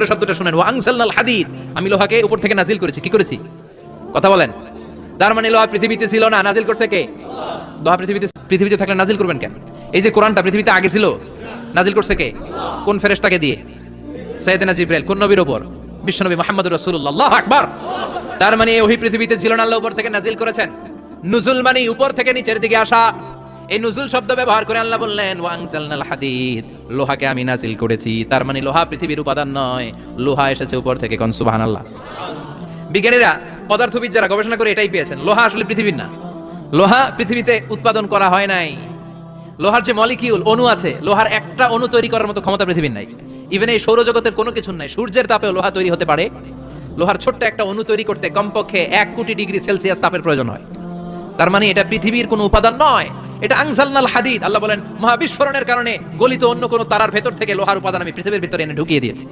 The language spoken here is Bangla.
করে শব্দটা শুনেন, ওয়া আনজালনাল হাদিদ, আমি লোহাকে উপর থেকে নাজিল করেছি। কি করেছি? কথা বলেন। তার মানে লোহা পৃথিবীতে ছিল না, নাজিল করছে কে? লোহা পৃথিবীতে থাকলে নাজিল করবেন কেন? এই যে কোরআনটা পৃথিবীতে আগে ছিল, নাজিল করছে কে? কোন ফেরেশতাকে দিয়ে? সাইয়েদনা জিবরাইল। কোন নবীর উপর? বিশ্বনবী মুহাম্মদুর রাসূলুল্লাহ। আল্লাহু আকবার। তার মানে ওহী পৃথিবীতে ছিল না, আল্লাহ উপর থেকে নাজিল করেছেন। নুজুল মানে উপর থেকে নিচের দিকে আসা। এই নুজুল শব্দ ব্যবহার করে আল্লাহ বললেন ওয়া আনজালনাল হাদিদ, লোহাকে আমি নাজিল করেছি। তার মানে লোহা পৃথিবীর উপাদান নয়, লোহা এসেছে উপর থেকে। কোন সুবহানাল্লাহ। বিজ্ঞানীরা, পদার্থবিদ যারা গবেষণা করে এটাই পেয়েছেন, লোহা আসলে পৃথিবীর না। লোহা পৃথিবীতে উৎপাদন করা হয় নাই। লোহার যে মলিকিউল, অণু আছে, লোহার একটা অণু তৈরি করার মতো ক্ষমতা পৃথিবীর নাই। ইভেন এই সৌরজগতের কোনো কিছু নাই। সূর্যের তাপেও লোহা তৈরি হতে পারে। লোহার ছোট্ট একটা অণু তৈরি করতে কমপক্ষে 1 কোটি ডিগ্রি সেলসিয়াস তাপের প্রয়োজন হয়। তার মানে এটা পৃথিবীর কোনো উপাদান নয়, এটা আনজালনাল হাদিদ। আল্লাহ বলেন মহাবিস্ফোরণের কারণে গলিত অন্য কোনো তারার ভেতর থেকে লোহার উপাদান আমি পৃথিবীর ভিতরে এনে ঢুকিয়ে দিয়েছি।